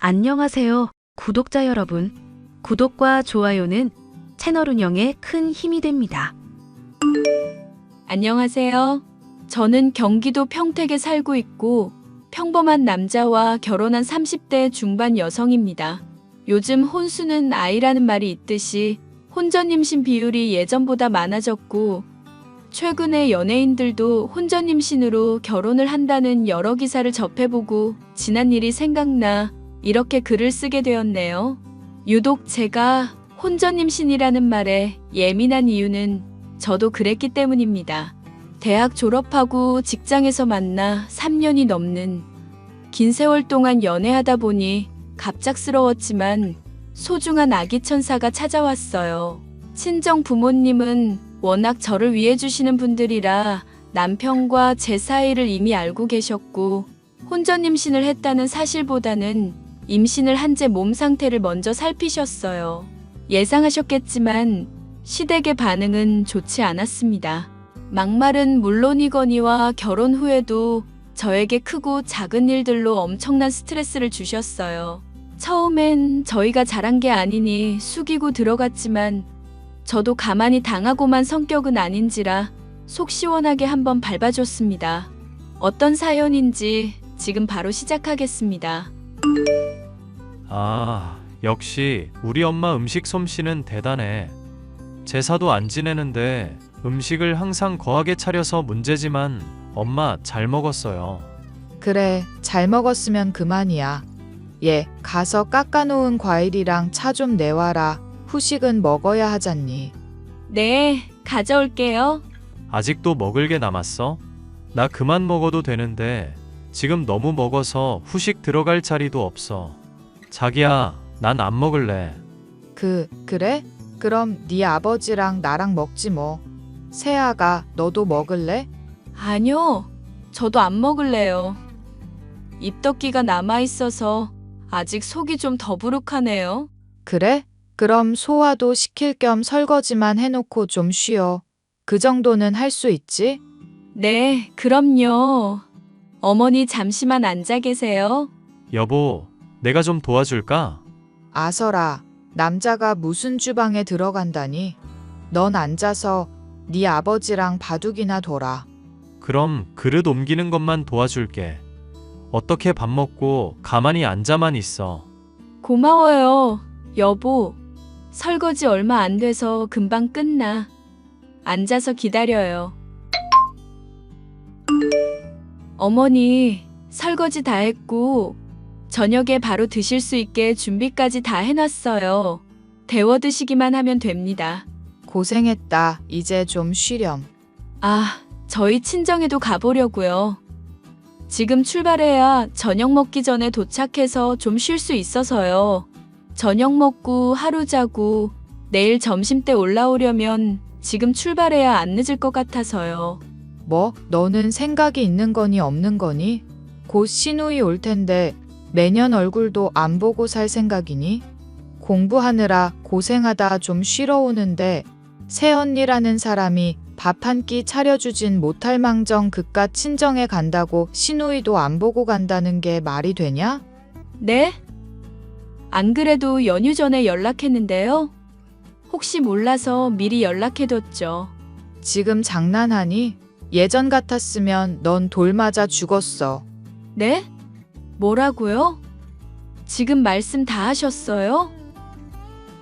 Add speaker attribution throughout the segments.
Speaker 1: 안녕하세요, 구독자 여러분. 구독과 좋아요는 채널 운영에 큰 힘이 됩니다.
Speaker 2: 안녕하세요. 저는 경기도 평택에 살고 있고 평범한 남자와 결혼한 30대 중반 여성입니다. 요즘 혼수는 아이라는 말이 있듯이 혼전 임신 비율이 예전보다 많아졌고 최근에 연예인들도 혼전 임신으로 결혼을 한다는 여러 기사를 접해보고 지난 일이 생각나 이렇게 글을 쓰게 되었네요. 유독 제가 혼전 임신이라는 말에 예민한 이유는 저도 그랬기 때문입니다. 대학 졸업하고 직장에서 만나 3년이 넘는 긴 세월 동안 연애하다 보니 갑작스러웠지만 소중한 아기 천사가 찾아왔어요. 친정 부모님은 워낙 저를 위해 주시는 분들이라 남편과 제 사이를 이미 알고 계셨고 혼전 임신을 했다는 사실보다는 임신을 한 제 몸 상태를 먼저 살피셨어요. 예상하셨겠지만 시댁의 반응은 좋지 않았습니다. 막말은 물론이거니와 결혼 후에도 저에게 크고 작은 일들로 엄청난 스트레스를 주셨어요. 처음엔 저희가 잘한 게 아니니 숙이고 들어갔지만 저도 가만히 당하고만 성격은 아닌지라 속 시원하게 한번 밟아줬습니다. 어떤 사연인지 지금 바로 시작하겠습니다.
Speaker 3: 역시 우리 엄마 음식 솜씨는 대단해. 제사도 안 지내는데 음식을 항상 거하게 차려서 문제지만 엄마 잘 먹었어요.
Speaker 4: 그래, 잘 먹었으면 그만이야. 얘, 가서 깎아놓은 과일이랑 차 좀 내와라. 후식은 먹어야 하잖니.
Speaker 2: 네, 가져올게요.
Speaker 3: 아직도 먹을 게 남았어? 나 그만 먹어도 되는데 지금 너무 먹어서 후식 들어갈 자리도 없어. 자기야, 난 안 먹을래.
Speaker 4: 그래? 그럼 네 아버지랑 나랑 먹지 뭐. 세아가, 너도 먹을래?
Speaker 2: 아니요, 저도 안 먹을래요. 입덕기가 남아있어서 아직 속이 좀 더부룩하네요.
Speaker 4: 그래? 그럼 소화도 시킬 겸 설거지만 해놓고 좀 쉬어. 그 정도는 할 수 있지?
Speaker 2: 네, 그럼요. 어머니 잠시만 앉아 계세요.
Speaker 3: 여보, 내가 좀 도와줄까?
Speaker 4: 아서라, 남자가 무슨 주방에 들어간다니? 넌 앉아서 네 아버지랑 바둑이나 둬라.
Speaker 3: 그럼 그릇 옮기는 것만 도와줄게. 어떻게 밥 먹고 가만히 앉아만 있어.
Speaker 2: 고마워요, 여보. 설거지 얼마 안 돼서 금방 끝나. 앉아서 기다려요. 어머니, 설거지 다 했고 저녁에 바로 드실 수 있게 준비까지 다 해놨어요. 데워 드시기만 하면 됩니다.
Speaker 4: 고생했다. 이제 좀 쉬렴.
Speaker 2: 저희 친정에도 가보려고요. 지금 출발해야 저녁 먹기 전에 도착해서 좀 쉴 수 있어서요. 저녁 먹고 하루 자고 내일 점심때 올라오려면 지금 출발해야 안 늦을 것 같아서요.
Speaker 4: 뭐? 너는 생각이 있는 거니 없는 거니? 곧 시누이 올 텐데 매년 얼굴도 안 보고 살 생각이니? 공부하느라 고생하다 좀 쉬러 오는데 새언니라는 사람이 밥 한 끼 차려주진 못할 망정 그깟 친정에 간다고 시누이도 안 보고 간다는 게 말이 되냐?
Speaker 2: 네? 안 그래도 연휴 전에 연락했는데요. 혹시 몰라서 미리 연락해뒀죠.
Speaker 4: 지금 장난하니? 예전 같았으면 넌 돌 맞아 죽었어.
Speaker 2: 네? 뭐라고요? 지금 말씀 다 하셨어요?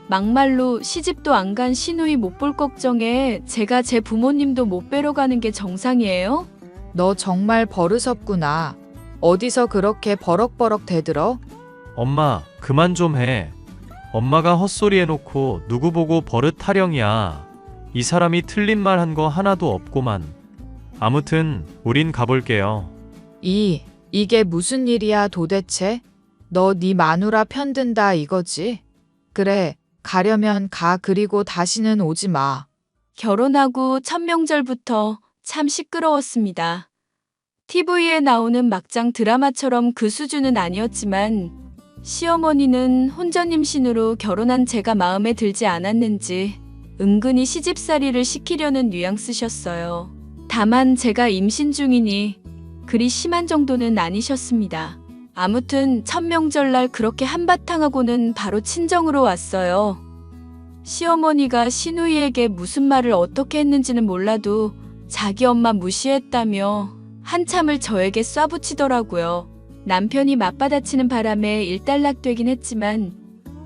Speaker 2: 막말로 시집도 안 간 시누이 못 볼 걱정에 제가 제 부모님도 못 뵈러 가는 게 정상이에요?
Speaker 4: 너 정말 버릇없구나. 어디서 그렇게 버럭버럭 대들어?
Speaker 3: 엄마, 그만 좀 해. 엄마가 헛소리 해놓고 누구 보고 버릇 타령이야. 이 사람이 틀린 말 한 거 하나도 없고만. 아무튼 우린 가볼게요.
Speaker 4: 이게 무슨 일이야 도대체? 너 네 마누라 편든다 이거지? 그래, 가려면 가. 그리고 다시는 오지 마.
Speaker 2: 결혼하고 첫 명절부터 참 시끄러웠습니다. TV에 나오는 막장 드라마처럼 그 수준은 아니었지만 시어머니는 혼전 임신으로 결혼한 제가 마음에 들지 않았는지 은근히 시집살이를 시키려는 뉘앙스셨어요. 다만 제가 임신 중이니 그리 심한 정도는 아니셨습니다. 아무튼 천명절날 그렇게 한바탕 하고는 바로 친정으로 왔어요. 시어머니가 시누이에게 무슨 말을 어떻게 했는지는 몰라도 자기 엄마 무시했다며 한참을 저에게 쏴붙이더라고요. 남편이 맞받아치는 바람에 일단락되긴 했지만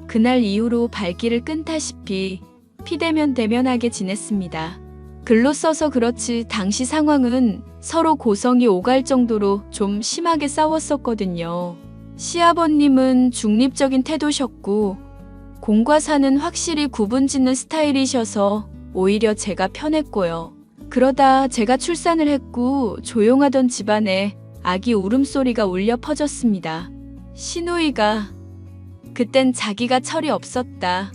Speaker 2: 그날 이후로 발길을 끈다시피 피대면 대면하게 지냈습니다. 글로 써서 그렇지 당시 상황은 서로 고성이 오갈 정도로 좀 심하게 싸웠었거든요. 시아버님은 중립적인 태도셨고 공과 사는 확실히 구분짓는 스타일이셔서 오히려 제가 편했고요. 그러다 제가 출산을 했고 조용하던 집안에 아기 울음소리가 울려 퍼졌습니다. 시누이가 그땐 자기가 철이 없었다,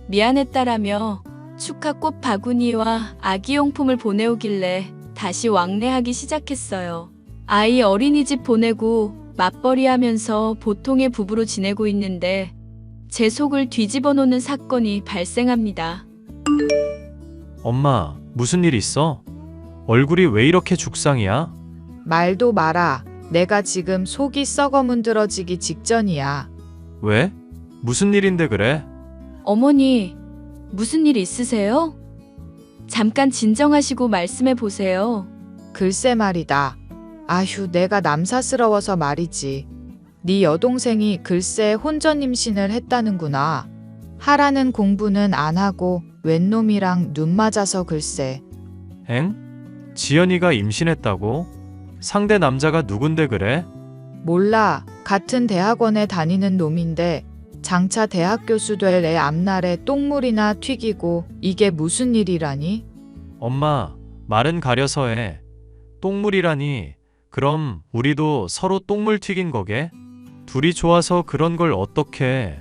Speaker 2: 미안했다라며 축하꽃 바구니와 아기용품을 보내오길래 다시 왕래하기 시작했어요. 아이 어린이집 보내고 맞벌이하면서 보통의 부부로 지내고 있는데 제 속을 뒤집어 놓는 사건이 발생합니다.
Speaker 3: 엄마, 무슨 일 있어? 얼굴이 왜 이렇게 죽상이야?
Speaker 4: 말도 마라. 내가 지금 속이 썩어 문드러지기 직전이야.
Speaker 3: 왜? 무슨 일인데 그래?
Speaker 2: 어머니, 무슨 일 있으세요? 잠깐 진정하시고 말씀해 보세요.
Speaker 4: 글쎄 말이다. 아휴, 내가 남사스러워서 말이지. 네 여동생이 글쎄 혼전 임신을 했다는구나. 하라는 공부는 안 하고 웬 놈이랑 눈 맞아서 글쎄.
Speaker 3: 엥? 지연이가 임신했다고? 상대 남자가 누군데 그래?
Speaker 4: 몰라. 같은 대학원에 다니는 놈인데 장차 대학 교수 될 애 앞날에 똥물이나 튀기고 이게 무슨 일이라니?
Speaker 3: 엄마, 말은 가려서 해. 똥물이라니. 그럼 우리도 서로 똥물 튀긴 거게? 둘이 좋아서 그런 걸 어떻게?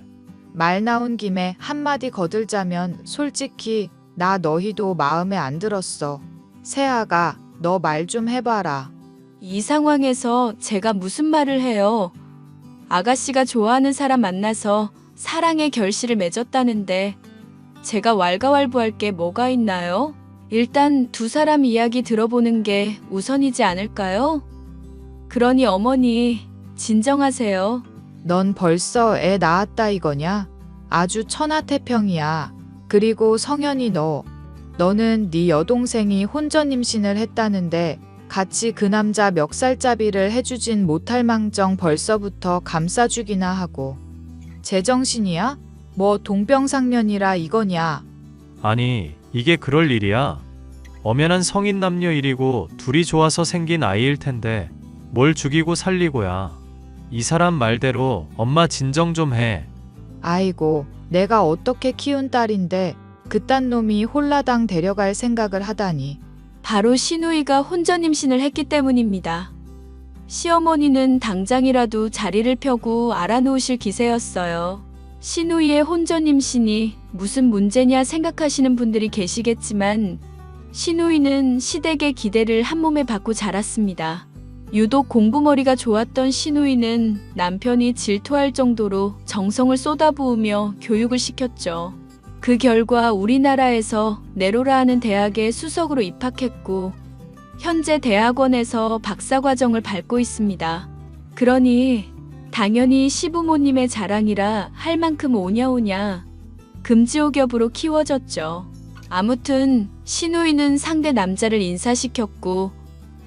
Speaker 4: 말 나온 김에 한마디 거들자면 솔직히 나 너희도 마음에 안 들었어. 세아가 너 말 좀 해봐라.
Speaker 2: 이 상황에서 제가 무슨 말을 해요? 아가씨가 좋아하는 사람 만나서 사랑의 결실을 맺었다는데 제가 왈가왈부할 게 뭐가 있나요? 일단 두 사람 이야기 들어보는 게 우선이지 않을까요? 그러니 어머니, 진정하세요.
Speaker 4: 넌 벌써 애 낳았다 이거냐? 아주 천하태평이야. 그리고 성현이 너는 네 여동생이 혼전 임신을 했다는데 같이 그 남자 멱살잡이를 해주진 못할 망정 벌써부터 감싸주기나 하고. 제정신이야? 뭐 동병상련이라 이거냐?
Speaker 3: 아니, 이게 그럴 일이야? 엄연한 성인 남녀 일이고 둘이 좋아서 생긴 아이일 텐데 뭘 죽이고 살리고야. 이 사람 말대로 엄마 진정 좀 해.
Speaker 4: 아이고, 내가 어떻게 키운 딸인데 그딴 놈이 홀라당 데려갈 생각을 하다니.
Speaker 2: 바로 시누이가 혼전 임신을 했기 때문입니다. 시어머니는 당장이라도 자리를 펴고 알아놓으실 기세였어요. 시누이의 혼전 임신이 무슨 문제냐 생각하시는 분들이 계시겠지만 시누이는 시댁의 기대를 한몸에 받고 자랐습니다. 유독 공부머리가 좋았던 시누이는 남편이 질투할 정도로 정성을 쏟아부으며 교육을 시켰죠. 그 결과 우리나라에서 네로라 하는 대학에 수석으로 입학했고 현재 대학원에서 박사과정을 밟고 있습니다. 그러니 당연히 시부모님의 자랑이라 할 만큼 오냐오냐 금지옥엽으로 키워졌죠. 아무튼 시누이는 상대 남자를 인사시켰고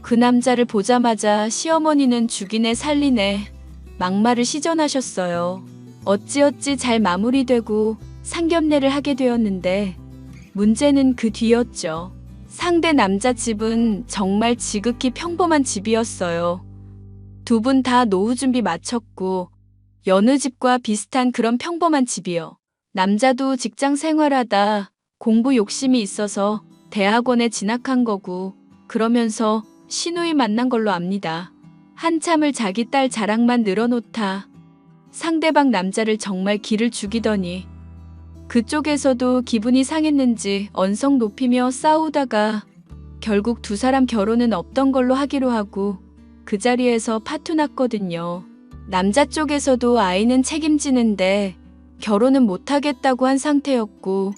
Speaker 2: 그 남자를 보자마자 시어머니는 죽이네 살리네 막말을 시전하셨어요. 어찌어찌 잘 마무리되고 상견례를 하게 되었는데 문제는 그 뒤였죠. 상대 남자 집은 정말 지극히 평범한 집이었어요. 두 분 다 노후 준비 마쳤고 여느 집과 비슷한 그런 평범한 집이요. 남자도 직장 생활하다 공부 욕심이 있어서 대학원에 진학한 거고 그러면서 시누이 만난 걸로 압니다. 한참을 자기 딸 자랑만 늘어놓다 상대방 남자를 정말 기를 죽이더니 그쪽에서도 기분이 상했는지 언성 높이며 싸우다가 결국 두 사람 결혼은 없던 걸로 하기로 하고 그 자리에서 파토 났거든요. 남자 쪽에서도 아이는 책임지는데 결혼은 못하겠다고 한 상태였고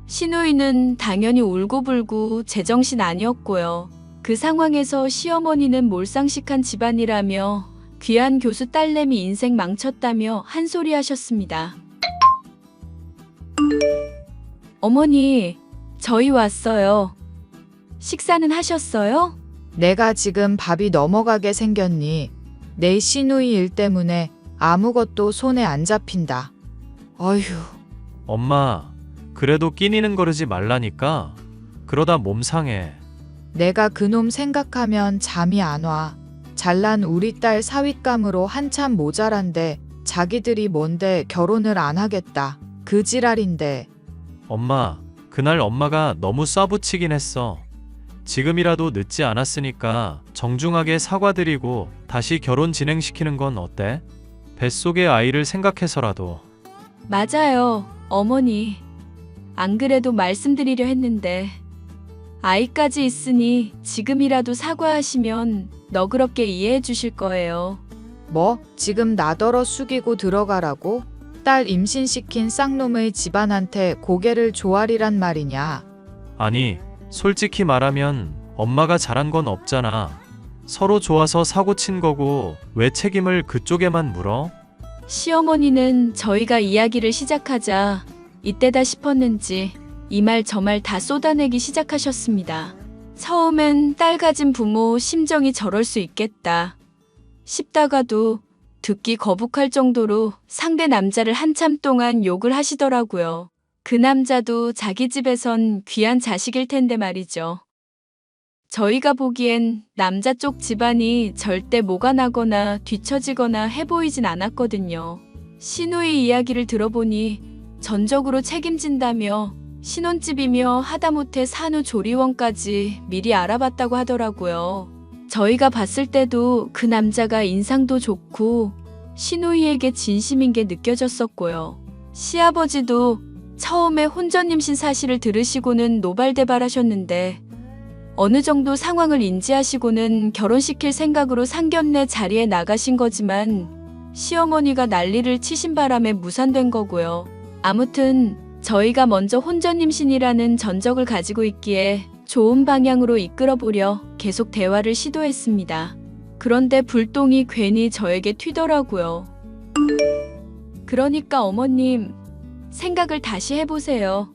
Speaker 2: 시누이는 당연히 울고불고 제정신 아니었고요. 그 상황에서 시어머니는 몰상식한 집안이라며 귀한 교수 딸내미 인생 망쳤다며 한 소리 하셨습니다. 어머니, 저희 왔어요. 식사는 하셨어요?
Speaker 4: 내가 지금 밥이 넘어가게 생겼니? 내 시누이 일 때문에 아무것도 손에 안 잡힌다. 어휴,
Speaker 3: 엄마, 그래도 끼니는 거르지 말라니까. 그러다 몸 상해.
Speaker 4: 내가 그놈 생각하면 잠이 안 와. 잘난 우리 딸 사윗감으로 한참 모자란데 자기들이 뭔데 결혼을 안 하겠다. 그 지랄인데.
Speaker 3: 엄마, 그날 엄마가 너무 쏴붙이긴 했어. 지금이라도 늦지 않았으니까 정중하게 사과드리고 다시 결혼 진행시키는 건 어때? 뱃속의 아이를 생각해서라도.
Speaker 2: 맞아요, 어머니. 안 그래도 말씀드리려 했는데 아이까지 있으니 지금이라도 사과하시면 너그럽게 이해해 주실 거예요.
Speaker 4: 뭐? 지금 나더러 숙이고 들어가라고? 딸 임신시킨 쌍놈의 집안한테 고개를 조아리란 말이냐?
Speaker 3: 아니, 솔직히 말하면 엄마가 잘한 건 없잖아. 서로 좋아서 사고 친 거고 왜 책임을 그쪽에만 물어?
Speaker 2: 시어머니는 저희가 이야기를 시작하자 이때다 싶었는지 이 말 저 말 다 쏟아내기 시작하셨습니다. 처음엔 딸 가진 부모 심정이 저럴 수 있겠다 싶다가도 듣기 거북할 정도로 상대 남자를 한참 동안 욕을 하시더라고요. 그 남자도 자기 집에선 귀한 자식일 텐데 말이죠. 저희가 보기엔 남자 쪽 집안이 절대 뭐가 나거나 뒤처지거나 해 보이진 않았거든요. 시누이 이야기를 들어보니 전적으로 책임진다며 신혼집이며 하다못해 산후조리원까지 미리 알아봤다고 하더라고요. 저희가 봤을 때도 그 남자가 인상도 좋고 시누이에게 진심인 게 느껴졌었고요. 시아버지도 처음에 혼전임신 사실을 들으시고는 노발대발하셨는데 어느 정도 상황을 인지하시고는 결혼시킬 생각으로 상견례 자리에 나가신 거지만 시어머니가 난리를 치신 바람에 무산된 거고요. 아무튼 저희가 먼저 혼전임신이라는 전적을 가지고 있기에 좋은 방향으로 이끌어보려 계속 대화를 시도했습니다. 그런데 불똥이 괜히 저에게 튀더라고요. 그러니까 어머님, 생각을 다시 해보세요.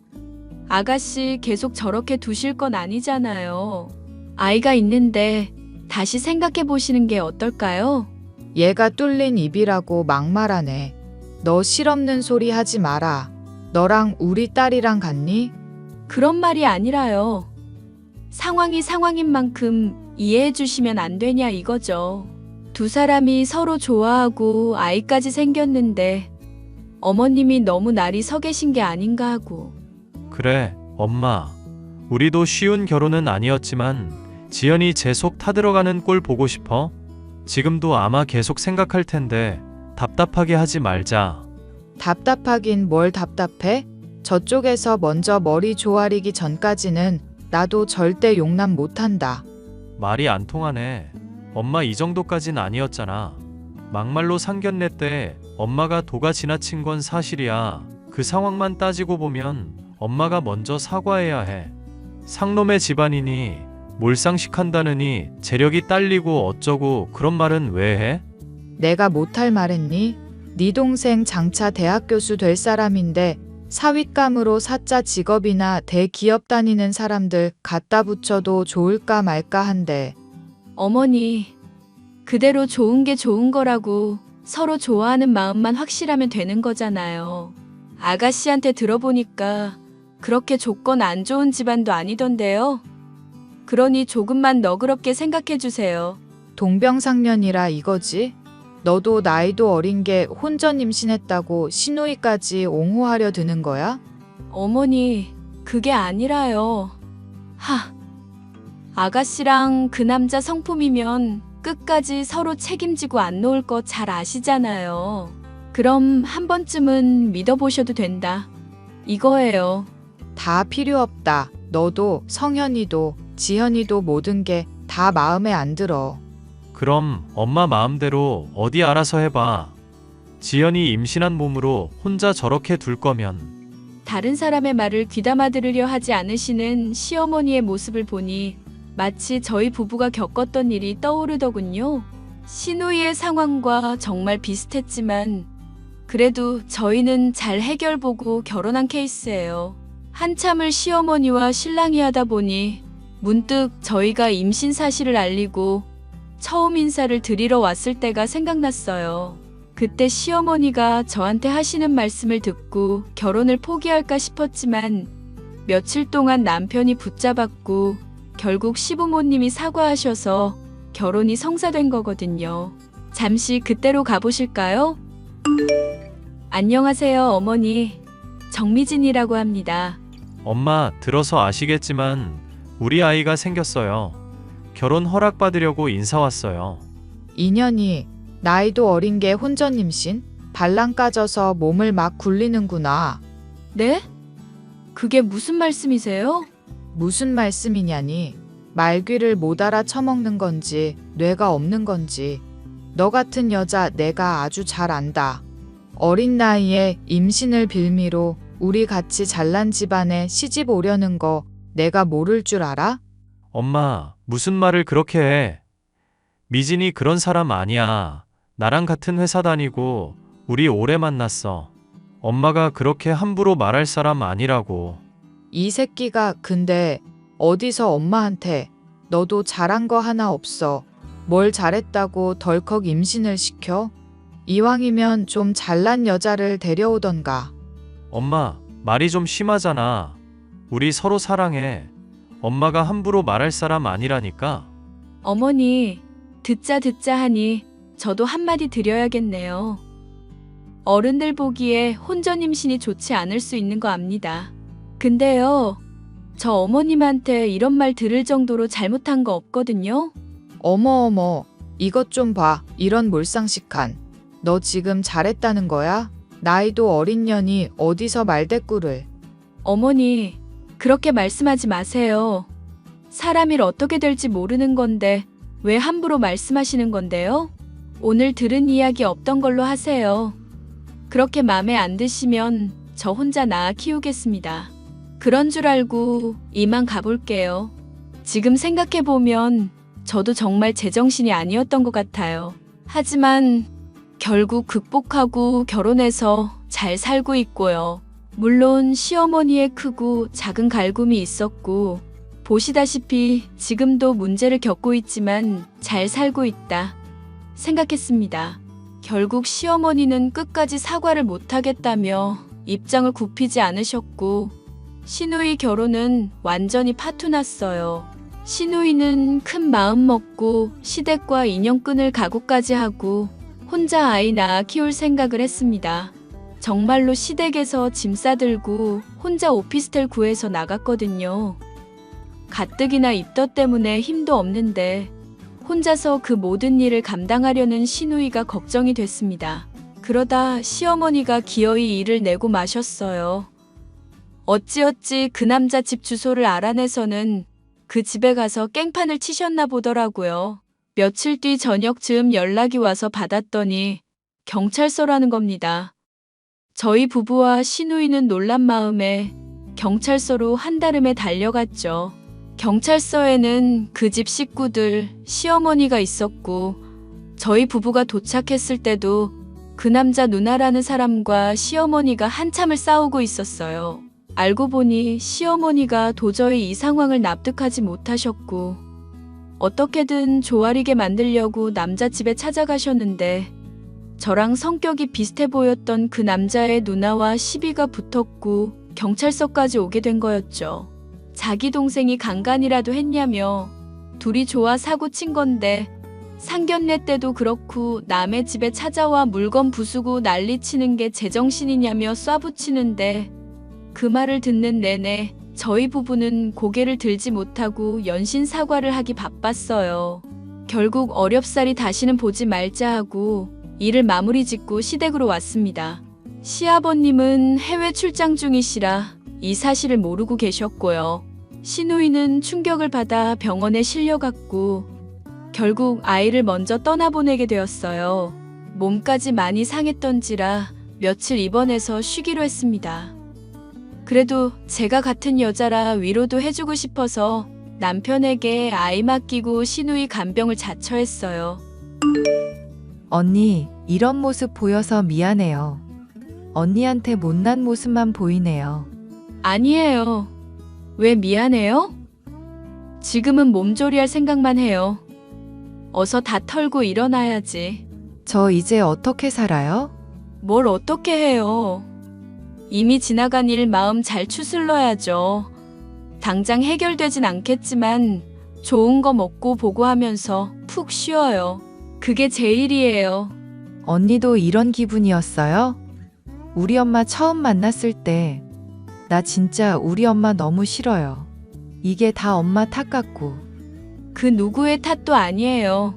Speaker 2: 아가씨 계속 저렇게 두실 건 아니잖아요. 아이가 있는데 다시 생각해 보시는 게 어떨까요?
Speaker 4: 얘가 뚫린 입이라고 막말하네. 너 실없는 소리 하지 마라. 너랑 우리 딸이랑 같니?
Speaker 2: 그런 말이 아니라요. 상황이 상황인 만큼 이해해 주시면 안 되냐 이거죠. 두 사람이 서로 좋아하고 아이까지 생겼는데 어머님이 너무 날이 서 계신 게 아닌가 하고.
Speaker 3: 그래, 엄마. 우리도 쉬운 결혼은 아니었지만 지연이 제 속 타들어가는 꼴 보고 싶어? 지금도 아마 계속 생각할 텐데 답답하게 하지 말자.
Speaker 4: 답답하긴 뭘 답답해? 저쪽에서 먼저 머리 조아리기 전까지는 나도 절대 용납 못한다.
Speaker 3: 말이 안 통하네. 엄마 이 정도까진 아니었잖아. 막말로 상견례 때 엄마가 도가 지나친 건 사실이야. 그 상황만 따지고 보면 엄마가 먼저 사과해야 해. 상놈의 집안이니 몰상식한다느니 재력이 딸리고 어쩌고 그런 말은 왜 해?
Speaker 4: 내가 못할 말했니? 네 동생 장차 대학 교수 될 사람인데 사윗감으로 사자 직업이나 대기업 다니는 사람들 갖다 붙여도 좋을까 말까 한데.
Speaker 2: 어머니, 그대로 좋은 게 좋은 거라고 서로 좋아하는 마음만 확실하면 되는 거잖아요. 아가씨한테 들어보니까 그렇게 조건 안 좋은 집안도 아니던데요. 그러니 조금만 너그럽게 생각해 주세요.
Speaker 4: 동병상련이라 이거지? 너도 나이도 어린 게 혼전 임신했다고 시누이까지 옹호하려 드는 거야?
Speaker 2: 어머니, 그게 아니라요. 아가씨랑 그 남자 성품이면 끝까지 서로 책임지고 안 놓을 거 잘 아시잖아요. 그럼 한 번쯤은 믿어보셔도 된다. 이거예요.
Speaker 4: 다 필요 없다. 너도 성현이도 지현이도 모든 게 다 마음에 안 들어.
Speaker 3: 그럼 엄마 마음대로 어디 알아서 해봐. 지연이 임신한 몸으로 혼자 저렇게 둘 거면.
Speaker 2: 다른 사람의 말을 귀담아 들으려 하지 않으시는 시어머니의 모습을 보니 마치 저희 부부가 겪었던 일이 떠오르더군요. 신우이의 상황과 정말 비슷했지만 그래도 저희는 잘 해결보고 결혼한 케이스예요. 한참을 시어머니와 신랑이 하다 보니 문득 저희가 임신 사실을 알리고 처음 인사를 드리러 왔을 때가 생각났어요. 그때 시어머니가 저한테 하시는 말씀을 듣고 결혼을 포기할까 싶었지만 며칠 동안 남편이 붙잡았고 결국 시부모님이 사과하셔서 결혼이 성사된 거거든요. 잠시 그때로 가보실까요? 안녕하세요, 어머니. 정미진이라고 합니다.
Speaker 3: 엄마, 들어서 아시겠지만 우리 아이가 생겼어요. 결혼 허락받으려고 인사 왔어요.
Speaker 4: 인연이 나이도 어린 게 혼전 임신? 발랑 까져서 몸을 막 굴리는구나.
Speaker 2: 네? 그게 무슨 말씀이세요?
Speaker 4: 무슨 말씀이냐니. 말귀를 못 알아 처먹는 건지 뇌가 없는 건지. 너 같은 여자 내가 아주 잘 안다. 어린 나이에 임신을 빌미로 우리 같이 잘난 집안에 시집 오려는 거 내가 모를 줄 알아?
Speaker 3: 엄마, 무슨 말을 그렇게 해? 미진이 그런 사람 아니야. 나랑 같은 회사 다니고 우리 오래 만났어. 엄마가 그렇게 함부로 말할 사람 아니라고.
Speaker 4: 이 새끼가 근데 어디서 엄마한테 너도 잘한 거 하나 없어. 뭘 잘했다고 덜컥 임신을 시켜? 이왕이면 좀 잘난 여자를 데려오던가.
Speaker 3: 엄마, 말이 좀 심하잖아. 우리 서로 사랑해. 엄마가 함부로 말할 사람 아니라니까.
Speaker 2: 어머니, 듣자 하니 저도 한마디 드려야겠네요. 어른들 보기에 혼전 임신이 좋지 않을 수 있는 거 압니다. 근데요, 저 어머님한테 이런 말 들을 정도로 잘못한 거 없거든요?
Speaker 4: 어머, 이것 좀 봐. 이런 몰상식한. 너 지금 잘했다는 거야? 나이도 어린 년이 어디서 말대꾸를.
Speaker 2: 어머니, 그렇게 말씀하지 마세요. 사람 일 어떻게 될지 모르는 건데 왜 함부로 말씀하시는 건데요? 오늘 들은 이야기 없던 걸로 하세요. 그렇게 마음에 안 드시면 저 혼자 낳아 키우겠습니다. 그런 줄 알고 이만 가볼게요. 지금 생각해보면 저도 정말 제정신이 아니었던 것 같아요. 하지만 결국 극복하고 결혼해서 잘 살고 있고요. 물론 시어머니의 크고 작은 갈굼이 있었고 보시다시피 지금도 문제를 겪고 있지만 잘 살고 있다 생각했습니다. 결국 시어머니는 끝까지 사과를 못하겠다며 입장을 굽히지 않으셨고 시누이 결혼은 완전히 파토났어요. 시누이는 큰 마음 먹고 시댁과 인연 끊을 각오까지 하고 혼자 아이 낳아 키울 생각을 했습니다. 정말로 시댁에서 짐 싸들고 혼자 오피스텔 구해서 나갔거든요. 가뜩이나 입덧 때문에 힘도 없는데 혼자서 그 모든 일을 감당하려는 시누이가 걱정이 됐습니다. 그러다 시어머니가 기어이 일을 내고 마셨어요. 어찌어찌 그 남자 집 주소를 알아내서는 그 집에 가서 깽판을 치셨나 보더라고요. 며칠 뒤 저녁쯤 연락이 와서 받았더니 경찰서라는 겁니다. 저희 부부와 시누이는 놀란 마음에 경찰서로 한달음에 달려갔죠. 경찰서에는 그 집 식구들, 시어머니가 있었고 저희 부부가 도착했을 때도 그 남자 누나라는 사람과 시어머니가 한참을 싸우고 있었어요. 알고 보니 시어머니가 도저히 이 상황을 납득하지 못하셨고 어떻게든 조아리게 만들려고 남자 집에 찾아가셨는데 저랑 성격이 비슷해 보였던 그 남자의 누나와 시비가 붙었고 경찰서까지 오게 된 거였죠. 자기 동생이 강간이라도 했냐며 둘이 좋아 사고 친 건데 상견례 때도 그렇고 남의 집에 찾아와 물건 부수고 난리치는 게 제정신이냐며 쏴붙이는데 그 말을 듣는 내내 저희 부부는 고개를 들지 못하고 연신 사과를 하기 바빴어요. 결국 어렵사리 다시는 보지 말자 하고 일을 마무리 짓고 시댁으로 왔습니다. 시아버님은 해외 출장 중이시라 이 사실을 모르고 계셨고요. 시누이는 충격을 받아 병원에 실려갔고 결국 아이를 먼저 떠나보내게 되었어요. 몸까지 많이 상했던지라 며칠 입원해서 쉬기로 했습니다. 그래도 제가 같은 여자라 위로도 해주고 싶어서 남편에게 아이 맡기고 시누이 간병을 자처했어요.
Speaker 5: 언니, 이런 모습 보여서 미안해요. 언니한테 못난 모습만 보이네요.
Speaker 2: 아니에요. 왜 미안해요? 지금은 몸조리할 생각만 해요. 어서 다 털고 일어나야지.
Speaker 5: 저 이제 어떻게 살아요?
Speaker 2: 뭘 어떻게 해요? 이미 지나간 일 마음 잘 추슬러야죠. 당장 해결되진 않겠지만 좋은 거 먹고 보고 하면서 푹 쉬어요. 그게 제일이에요.
Speaker 5: 언니도 이런 기분이었어요? 우리 엄마 처음 만났을 때, 나 진짜 우리 엄마 너무 싫어요. 이게 다 엄마 탓 같고.
Speaker 2: 그 누구의 탓도 아니에요.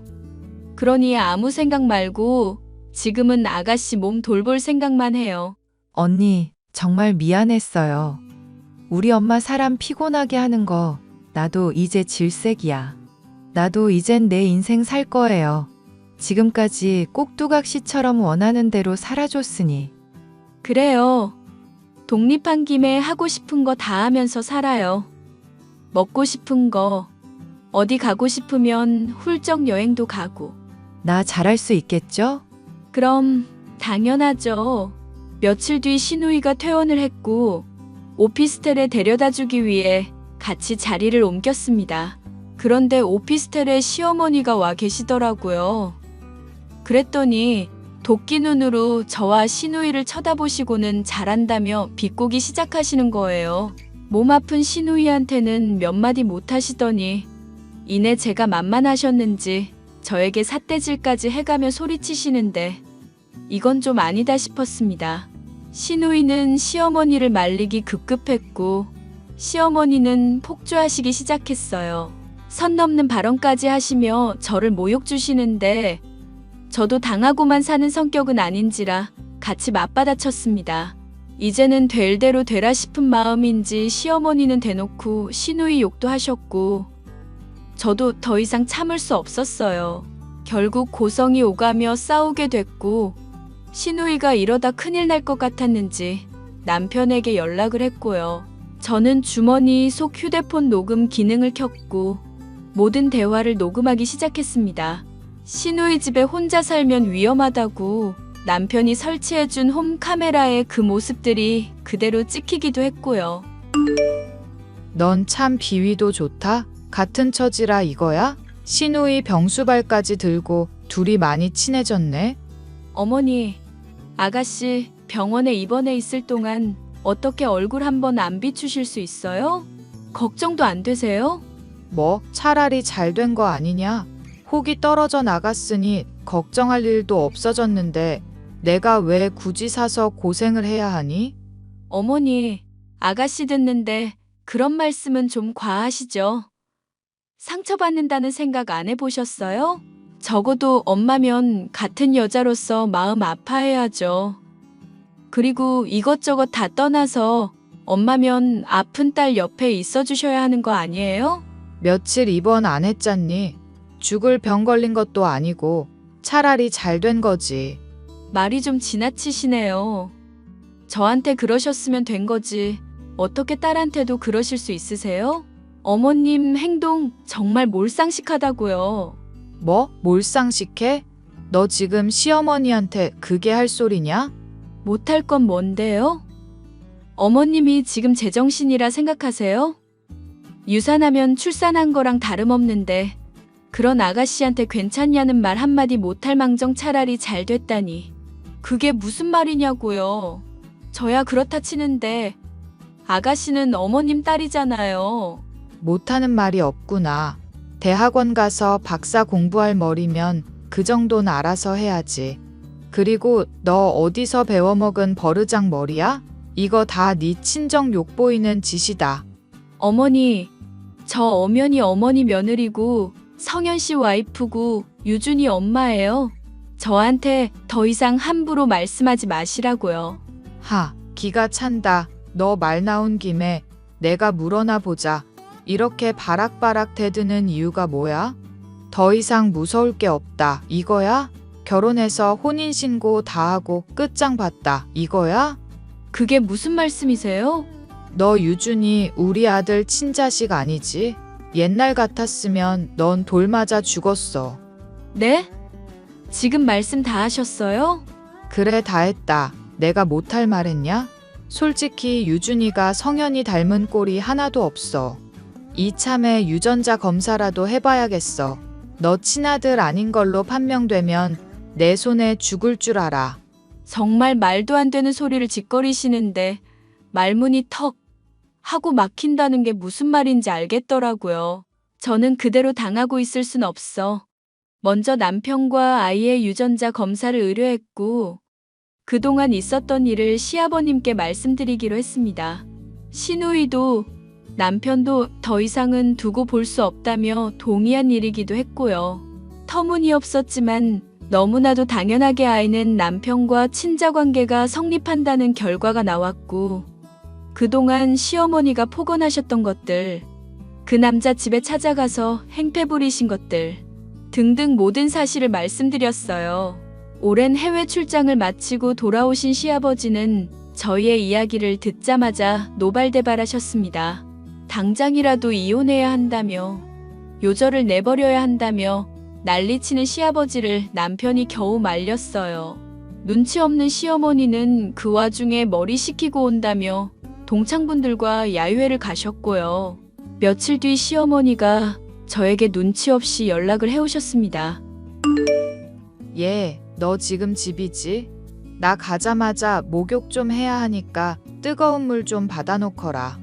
Speaker 2: 그러니 아무 생각 말고 지금은 아가씨 몸 돌볼 생각만 해요.
Speaker 5: 언니, 정말 미안했어요. 우리 엄마 사람 피곤하게 하는 거, 나도 이제 질색이야. 나도 이젠 내 인생 살 거예요. 지금까지 꼭두각시처럼 원하는 대로 살아줬으니.
Speaker 2: 그래요. 독립한 김에 하고 싶은 거 다 하면서 살아요. 먹고 싶은 거, 어디 가고 싶으면 훌쩍 여행도 가고.
Speaker 5: 나 잘할 수 있겠죠?
Speaker 2: 그럼 당연하죠. 며칠 뒤 시누이가 퇴원을 했고 오피스텔에 데려다 주기 위해 같이 자리를 옮겼습니다. 그런데 오피스텔에 시어머니가 와 계시더라고요. 그랬더니 도끼 눈으로 저와 시누이를 쳐다보시고는 잘한다며 비꼬기 시작하시는 거예요. 몸 아픈 시누이한테는 몇 마디 못 하시더니 이내 제가 만만하셨는지 저에게 삿대질까지 해가며 소리치시는데 이건 좀 아니다 싶었습니다. 시누이는 시어머니를 말리기 급급했고 시어머니는 폭주하시기 시작했어요. 선 넘는 발언까지 하시며 저를 모욕 주시는데 저도 당하고만 사는 성격은 아닌지라 같이 맞받아쳤습니다. 이제는 될 대로 되라 싶은 마음인지 시어머니는 대놓고 시누이 욕도 하셨고 저도 더 이상 참을 수 없었어요. 결국 고성이 오가며 싸우게 됐고 시누이가 이러다 큰일 날 것 같았는지 남편에게 연락을 했고요. 저는 주머니 속 휴대폰 녹음 기능을 켰고 모든 대화를 녹음하기 시작했습니다. 시누이 집에 혼자 살면 위험하다고 남편이 설치해준 홈 카메라에 그 모습들이 그대로 찍히기도 했고요.
Speaker 4: 넌 참 비위도 좋다. 같은 처지라 이거야? 시누이 병수발까지 들고 둘이 많이 친해졌네.
Speaker 2: 어머니, 아가씨 병원에 입원해 있을 동안 어떻게 얼굴 한번 안 비추실 수 있어요? 걱정도 안 되세요?
Speaker 4: 뭐 차라리 잘 된 거 아니냐? 혹이 떨어져 나갔으니 걱정할 일도 없어졌는데 내가 왜 굳이 사서 고생을 해야 하니?
Speaker 2: 어머니, 아가씨 듣는데 그런 말씀은 좀 과하시죠? 상처받는다는 생각 안 해보셨어요? 적어도 엄마면 같은 여자로서 마음 아파해야죠. 그리고 이것저것 다 떠나서 엄마면 아픈 딸 옆에 있어 주셔야 하는 거 아니에요?
Speaker 4: 며칠 입원 안 했잖니? 죽을 병 걸린 것도 아니고 차라리 잘 된 거지.
Speaker 2: 말이 좀 지나치시네요. 저한테 그러셨으면 된 거지. 어떻게 딸한테도 그러실 수 있으세요? 어머님 행동 정말 몰상식하다고요.
Speaker 4: 뭐? 몰상식해? 너 지금 시어머니한테 그게 할 소리냐?
Speaker 2: 못할 건 뭔데요? 어머님이 지금 제정신이라 생각하세요? 유산하면 출산한 거랑 다름없는데 그런 아가씨한테 괜찮냐는 말 한마디 못할 망정 차라리 잘 됐다니. 그게 무슨 말이냐고요. 저야 그렇다 치는데 아가씨는 어머님 딸이잖아요.
Speaker 4: 못하는 말이 없구나. 대학원 가서 박사 공부할 머리면 그 정도는 알아서 해야지. 그리고 너 어디서 배워먹은 버르장 머리야? 이거 다 네 친정 욕보이는 짓이다.
Speaker 2: 어머니, 저 엄연히 어머니 며느리고 성현 씨 와이프고 유준이 엄마예요. 저한테 더 이상 함부로 말씀하지 마시라고요.
Speaker 4: 하, 기가 찬다. 너 말 나온 김에 내가 물어나 보자. 이렇게 바락바락 대드는 이유가 뭐야? 더 이상 무서울 게 없다. 이거야? 결혼해서 혼인신고 다 하고 끝장 봤다. 이거야?
Speaker 2: 그게 무슨 말씀이세요?
Speaker 4: 너 유준이 우리 아들 친자식 아니지? 옛날 같았으면 넌 돌 맞아 죽었어.
Speaker 2: 네? 지금 말씀 다 하셨어요?
Speaker 4: 그래, 다 했다. 내가 못할 말 했냐? 솔직히 유준이가 성현이 닮은 꼴이 하나도 없어. 이참에 유전자 검사라도 해봐야겠어. 너 친아들 아닌 걸로 판명되면 내 손에 죽을 줄 알아.
Speaker 2: 정말 말도 안 되는 소리를 짓거리시는데 말문이 턱 하고 막힌다는 게 무슨 말인지 알겠더라고요. 저는 그대로 당하고 있을 순 없어. 먼저 남편과 아이의 유전자 검사를 의뢰했고 그동안 있었던 일을 시아버님께 말씀드리기로 했습니다. 시누이도 남편도 더 이상은 두고 볼 수 없다며 동의한 일이기도 했고요. 터무니없었지만 너무나도 당연하게 아이는 남편과 친자 관계가 성립한다는 결과가 나왔고 그동안 시어머니가 폭언하셨던 것들, 그 남자 집에 찾아가서 행패 부리신 것들 등등 모든 사실을 말씀드렸어요. 오랜 해외 출장을 마치고 돌아오신 시아버지는 저희의 이야기를 듣자마자 노발대발하셨습니다. 당장이라도 이혼해야 한다며, 요절을 내버려야 한다며 난리치는 시아버지를 남편이 겨우 말렸어요. 눈치 없는 시어머니는 그 와중에 머리 식히고 온다며 동창분들과 야유회를 가셨고요. 며칠 뒤 시어머니가 저에게 눈치 없이 연락을 해오셨습니다.
Speaker 4: 얘, 너 지금 집이지? 나 가자마자 목욕 좀 해야 하니까 뜨거운 물 좀 받아놓거라.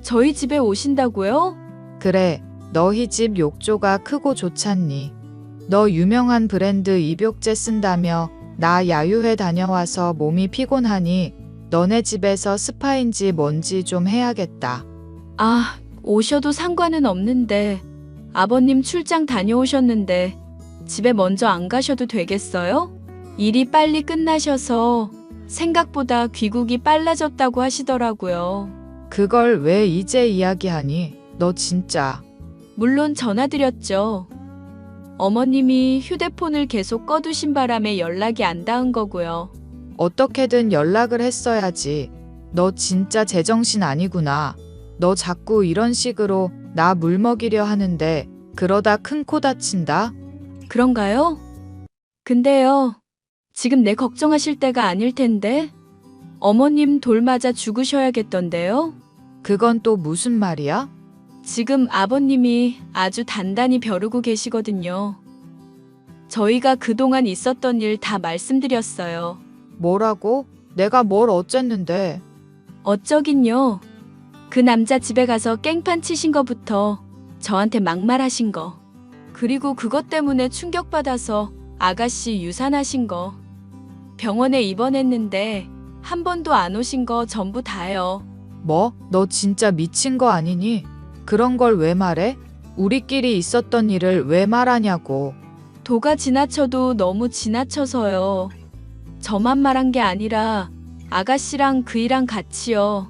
Speaker 2: 저희 집에 오신다고요?
Speaker 4: 그래, 너희 집 욕조가 크고 좋잖니. 너 유명한 브랜드 입욕제 쓴다며 나 야유회 다녀와서 몸이 피곤하니 너네 집에서 스파인지 뭔지 좀 해야겠다.
Speaker 2: 아, 오셔도 상관은 없는데 아버님 출장 다녀오셨는데 집에 먼저 안 가셔도 되겠어요? 일이 빨리 끝나셔서 생각보다 귀국이 빨라졌다고 하시더라고요.
Speaker 4: 그걸 왜 이제 이야기하니? 너 진짜.
Speaker 2: 물론 전화드렸죠. 어머님이 휴대폰을 계속 꺼두신 바람에 연락이 안 닿은 거고요.
Speaker 4: 어떻게든 연락을 했어야지. 너 진짜 제정신 아니구나. 너 자꾸 이런 식으로 나 물먹이려 하는데 그러다 큰 코 다친다?
Speaker 2: 그런가요? 근데요, 지금 내 걱정하실 때가 아닐 텐데 어머님 돌 맞아 죽으셔야겠던데요?
Speaker 4: 그건 또 무슨 말이야?
Speaker 2: 지금 아버님이 아주 단단히 벼르고 계시거든요. 저희가 그동안 있었던 일 다 말씀드렸어요.
Speaker 4: 뭐라고? 내가 뭘 어쨌는데?
Speaker 2: 어쩌긴요. 그 남자 집에 가서 깽판 치신 거부터 저한테 막말하신 거. 그리고 그것 때문에 충격받아서 아가씨 유산하신 거. 병원에 입원했는데 한 번도 안 오신 거 전부 다요.
Speaker 4: 뭐? 너 진짜 미친 거 아니니? 그런 걸 왜 말해? 우리끼리 있었던 일을 왜 말하냐고.
Speaker 2: 도가 지나쳐도 너무 지나쳐서요. 저만 말한 게 아니라 아가씨랑 그이랑 같이요.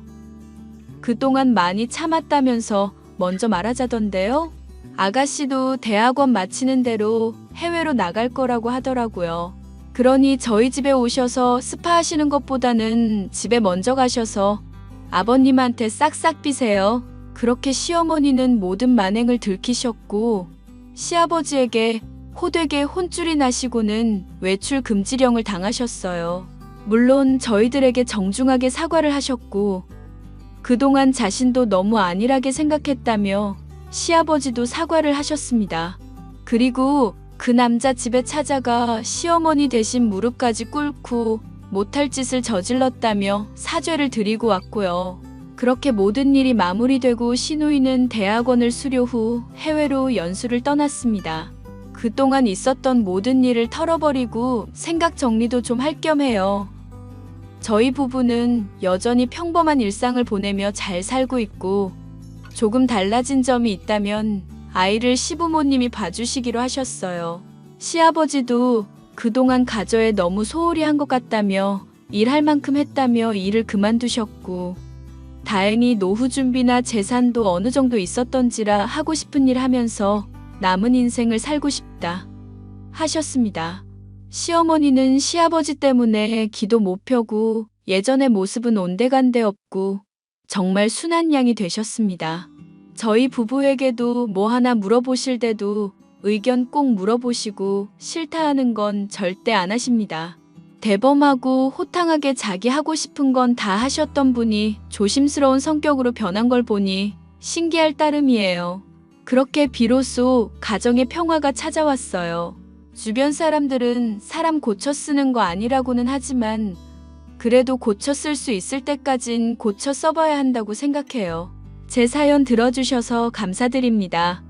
Speaker 2: 그동안 많이 참았다면서 먼저 말하자던데요. 아가씨도 대학원 마치는 대로 해외로 나갈 거라고 하더라고요. 그러니 저희 집에 오셔서 스파 하시는 것보다는 집에 먼저 가셔서 아버님한테 싹싹 비세요. 그렇게 시어머니는 모든 만행을 들키셨고 시아버지에게 호되게 혼쭐이 나시고는 외출 금지령을 당하셨어요. 물론 저희들에게 정중하게 사과를 하셨고 그동안 자신도 너무 안일하게 생각했다며 시아버지도 사과를 하셨습니다. 그리고 그 남자 집에 찾아가 시어머니 대신 무릎까지 꿇고 못할 짓을 저질렀다며 사죄를 드리고 왔고요. 그렇게 모든 일이 마무리되고 시누이는 대학원을 수료 후 해외로 연수를 떠났습니다. 그동안 있었던 모든 일을 털어버리고 생각 정리도 좀 할 겸 해요. 저희 부부는 여전히 평범한 일상을 보내며 잘 살고 있고 조금 달라진 점이 있다면 아이를 시부모님이 봐주시기로 하셨어요. 시아버지도 그동안 가저에 너무 소홀히 한 것 같다며 일할 만큼 했다며 일을 그만두셨고 다행히 노후 준비나 재산도 어느 정도 있었던지라 하고 싶은 일 하면서 남은 인생을 살고 싶다 하셨습니다. 시어머니는 시아버지 때문에 기도 못 펴고 예전의 모습은 온데간데 없고 정말 순한 양이 되셨습니다. 저희 부부에게도 뭐 하나 물어보실 때도 의견 꼭 물어보시고 싫다 하는 건 절대 안 하십니다. 대범하고 호탕하게 자기 하고 싶은 건 다 하셨던 분이 조심스러운 성격으로 변한 걸 보니 신기할 따름이에요. 그렇게 비로소 가정의 평화가 찾아왔어요. 주변 사람들은 사람 고쳐 쓰는 거 아니라고는 하지만 그래도 고쳐 쓸 수 있을 때까진 고쳐 써봐야 한다고 생각해요. 제 사연 들어주셔서 감사드립니다.